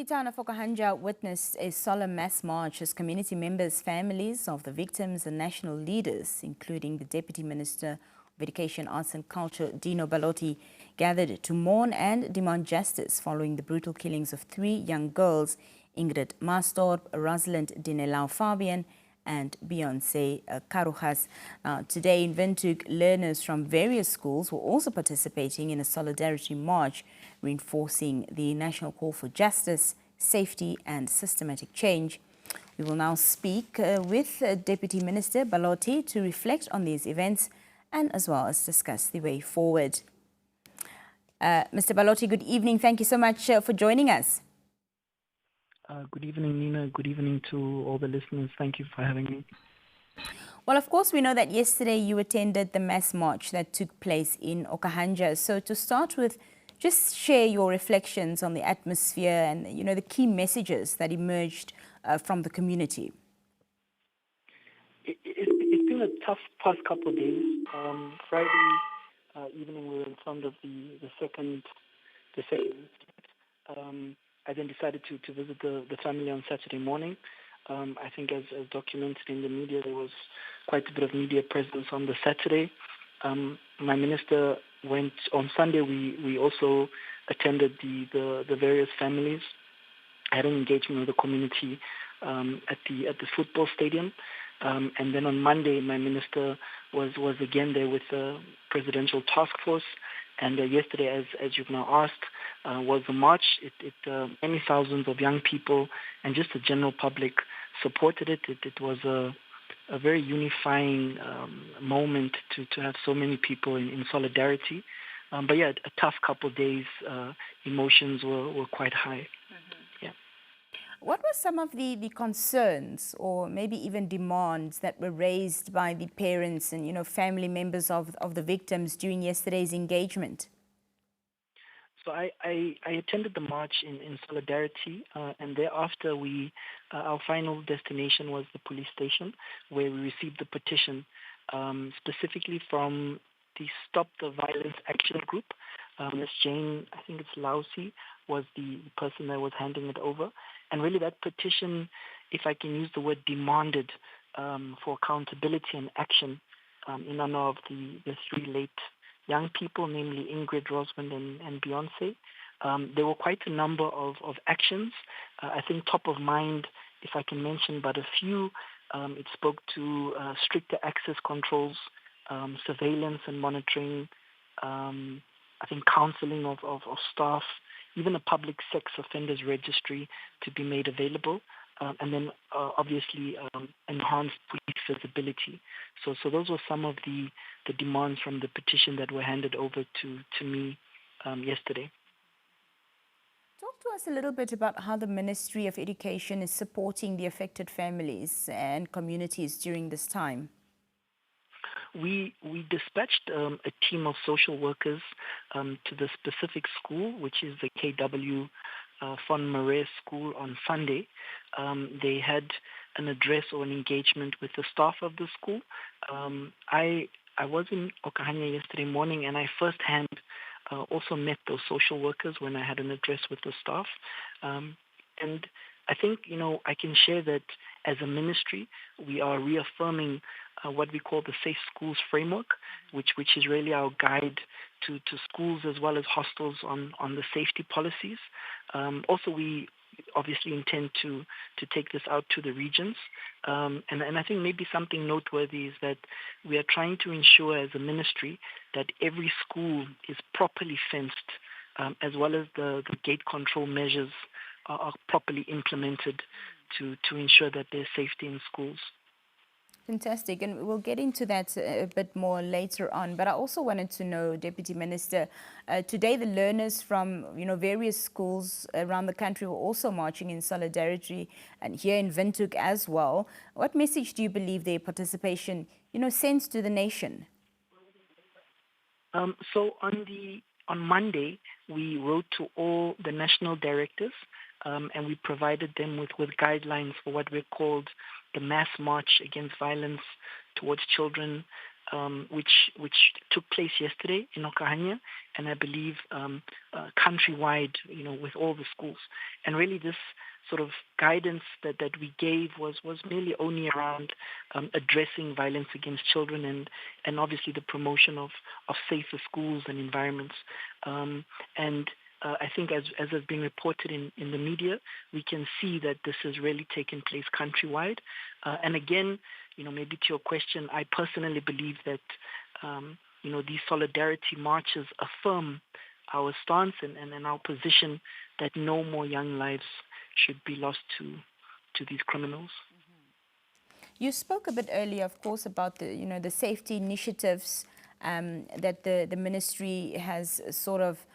The town of Okahandja witnessed a solemn mass march as community members, families of the victims and national leaders, including the Deputy Minister of Education, Arts and Culture, Dino Ballotti, gathered to mourn and demand justice following the brutal killings of 3 young girls, Ingrid Maasdorp, Roswinds Ndinelao Fabian and Beyoncé, Kharuxas. Today in Windhoek, learners from various schools were also participating in a solidarity march, reinforcing the national call for justice, safety and systematic change. We will now speak with Deputy Minister Ballotti to reflect on these events and as well as discuss the way forward. Mr. Ballotti, good evening. Thank you so much for joining us. Good evening, Nina. Good evening to all the listeners. Thank you for having me. Well, of course, we know that yesterday you attended the mass march that took place in Okahandja. So to start with, just share your reflections on the atmosphere and, the key messages that emerged from the community. It's been a tough past couple of days. Friday evening, we were informed of the second. I then decided to visit the family on Saturday morning. I think as documented in the media, there was quite a bit of media presence on the Saturday. My minister went on Sunday. We also attended the various families. I had an engagement with the community at the football stadium. And then on Monday, my minister was again there with the presidential task force. And yesterday, as you've now asked, was the march. Many thousands of young people and just the general public supported it. It was a very unifying moment to have so many people in solidarity. But yeah, a tough couple of days. Emotions were quite high. Yeah. What were some of the concerns or maybe even demands that were raised by the parents and, family members of the victims during yesterday's engagement? So I attended the march in solidarity, and thereafter our final destination was the police station, where we received the petition specifically from the Stop the Violence Action Group. Ms. Jane, I think it's Lausi, was the person that was handing it over. And really that petition, if I can use the word, demanded for accountability and action in honor of the 3 late young people, namely Ingrid, Roswinds and Beyoncé. There were quite a number of actions. I think top of mind, if I can mention but a few, it spoke to stricter access controls, surveillance and monitoring, I think counseling of staff, even a public sex offenders registry to be made available, and then obviously enhanced police visibility. So those were some of the demands from the petition that were handed over to me yesterday. Talk to us a little bit about how the Ministry of Education is supporting the affected families and communities during this time. We dispatched a team of social workers to the specific school, which is the KW Von Marais School on Sunday. They had an address or an engagement with the staff of the school. I was in Okahandja yesterday morning, and I firsthand also met those social workers when I had an address with the staff. And I think, I can share that as a ministry, we are reaffirming what we call the Safe Schools Framework, which is really our guide to schools as well as hostels on the safety policies. Also, we obviously intend to take this out to the regions. And I think maybe something noteworthy is that we are trying to ensure as a ministry that every school is properly fenced, as well as the gate control measures are properly implemented to ensure that there's safety in schools. Fantastic, and we'll get into that a bit more later on. But I also wanted to know, Deputy Minister, today the learners from various schools around the country were also marching in solidarity, and here in Windhoek as well. What message do you believe their participation, sends to the nation? So on Monday, we wrote to all the national directors, and we provided them with guidelines for what we called the mass march against violence towards children, which took place yesterday in Okahandja, and I believe countrywide, with all the schools. And really, this sort of guidance that we gave was merely only around addressing violence against children and obviously the promotion of safer schools and environments. I think as has been reported in the media, we can see that this has really taken place countrywide. And again, maybe to your question, I personally believe that, these solidarity marches affirm our stance and our position that no more young lives should be lost to these criminals. You spoke a bit earlier, of course, about the safety initiatives that the ministry has sort of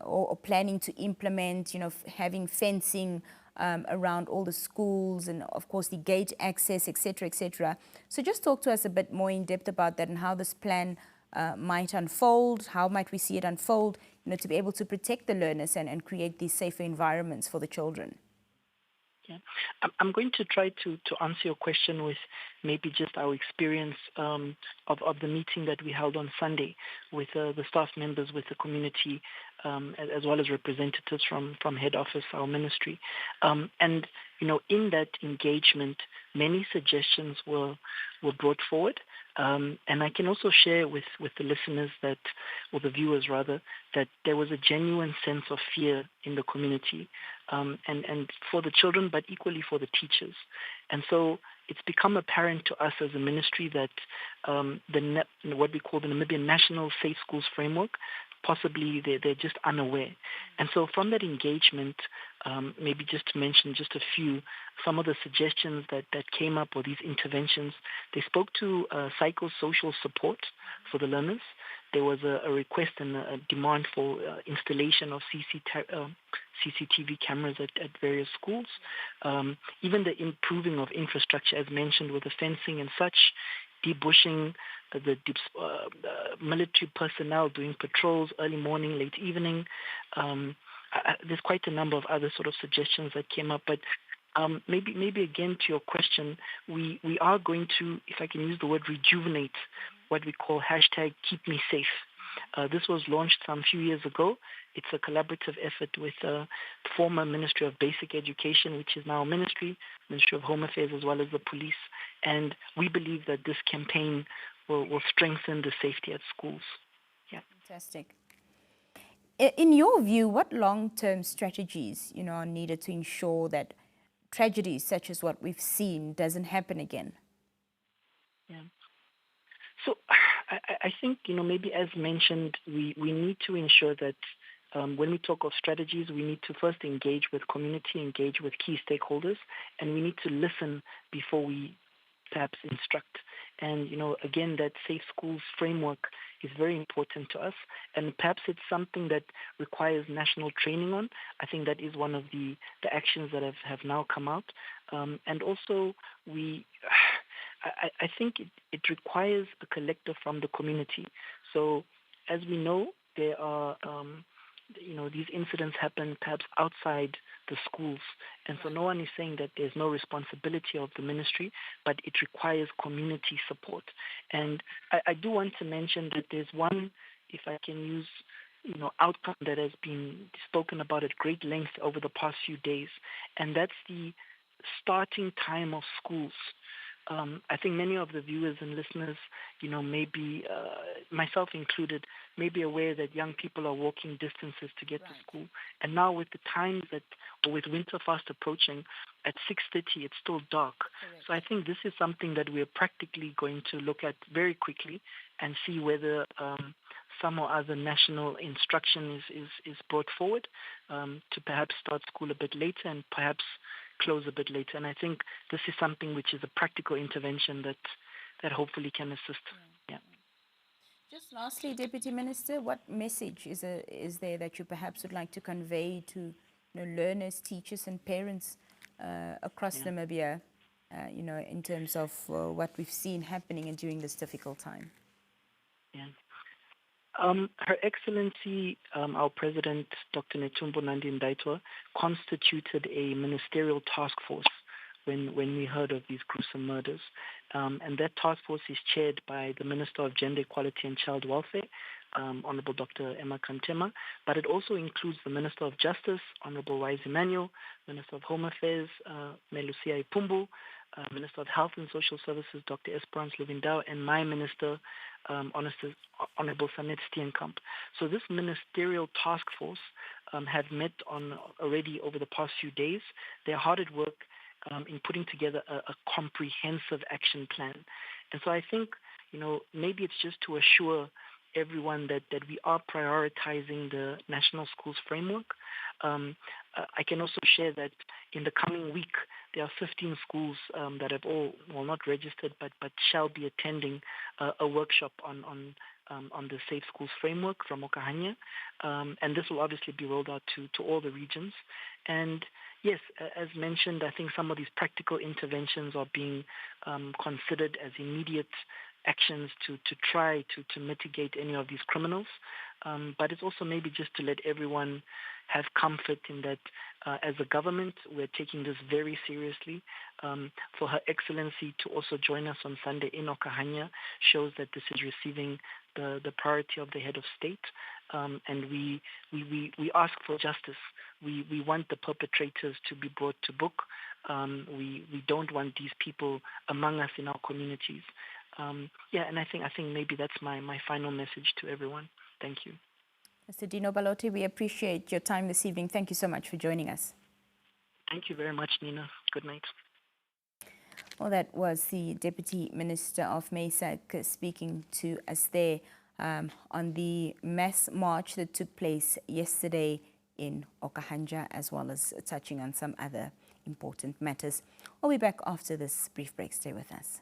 or planning to implement, having fencing around all the schools and, of course, the gate access, etc., etc. So just talk to us a bit more in depth about that and how this plan might unfold. How might we see it unfold, to be able to protect the learners and create these safer environments for the children? Yeah. I'm going to try to answer your question with maybe just our experience of the meeting that we held on Sunday with the staff members, with the community, as well as representatives from head office, our ministry. And in that engagement, many suggestions were brought forward. And I can also share with the listeners or the viewers rather, that there was a genuine sense of fear in the community, and for the children, but equally for the teachers. And so it's become apparent to us as a ministry that what we call the Namibian National Safe Schools Framework, possibly they're just unaware. And so from that engagement, maybe just to mention just a few, some of the suggestions that came up, or these interventions, they spoke to psychosocial support for the learners. There was a request and a demand for installation of CCTV cameras at various schools. Even the improving of infrastructure, as mentioned, with the fencing and such, debushing, the military personnel doing patrols early morning, late evening. There's quite a number of other sort of suggestions that came up, but maybe again to your question, we are going to, if I can use the word, rejuvenate what we call #KeepMeSafe. This was launched some few years ago. It's a collaborative effort with the former Ministry of Basic Education, which is now Ministry of Home Affairs, as well as the police. And we believe that this campaign will strengthen the safety at schools. Yeah. Fantastic. In your view, what long-term strategies, are needed to ensure that tragedies such as what we've seen doesn't happen again? Yeah. So I think, maybe as mentioned, we need to ensure that when we talk of strategies, we need to first engage with community, engage with key stakeholders, and we need to listen before we perhaps instruct. And, again, that safe schools framework is very important to us. And perhaps it's something that requires national training on. I think that is one of the actions that have now come out. And also I think it requires a collective from the community. So as we know, there are, these incidents happen perhaps outside the schools. And so no one is saying that there's no responsibility of the ministry, but it requires community support. And I do want to mention that there's one, if I can use, outcome that has been spoken about at great length over the past few days, and that's the starting time of schools. I think many of the viewers and listeners, maybe myself included, may be aware that young people are walking distances to get to school. And now with the times with winter fast approaching, at 6:30 it's still dark. Correct. So I think this is something that we're practically going to look at very quickly and see whether some or other national instruction is brought forward to perhaps start school a bit later and perhaps close a bit later. And I think this is something which is a practical intervention that hopefully can assist. Yeah. Just lastly, Deputy Minister, what message is there that you perhaps would like to convey to learners, teachers and parents across Namibia, in terms of what we've seen happening and during this difficult time? Yeah. Her Excellency, our President, Dr. Netumbo Nandi-Ndaitwah, constituted a ministerial task force when we heard of these gruesome murders. And that task force is chaired by the Minister of Gender Equality and Child Welfare, Honorable Dr. Emma Kantema, but it also includes the Minister of Justice, Honorable Wise Emmanuel, Minister of Home Affairs, Melusia Ipumbu, Minister of Health and Social Services, Dr. Esperance Luvindao, and my Minister, Honorable Sanet Steenkamp. So this ministerial task force have met already over the past few days. They're hard at work in putting together a comprehensive action plan. And so I think, maybe it's just to assure everyone that we are prioritizing the National Schools Framework. I can also share that in the coming week, there are 15 schools that have not registered, but shall be attending a workshop on the Safe Schools Framework from Okahandja. And this will obviously be rolled out to all the regions. And yes, as mentioned, I think some of these practical interventions are being considered as immediate actions to try to mitigate any of these criminals. But it's also maybe just to let everyone have comfort in that as a government, we're taking this very seriously. For Her Excellency to also join us on Sunday in Okahandja shows that this is receiving the priority of the head of state. And we ask for justice. We want the perpetrators to be brought to book. We don't want these people among us in our communities. And I think maybe that's my final message to everyone. Thank you. Mr. Dino Ballotti, we appreciate your time this evening. Thank you so much for joining us. Thank you very much, Nina. Good night. Well, that was the Deputy Minister of MASAC speaking to us there on the mass march that took place yesterday in Okahandja, as well as touching on some other important matters. We'll be back after this brief break. Stay with us.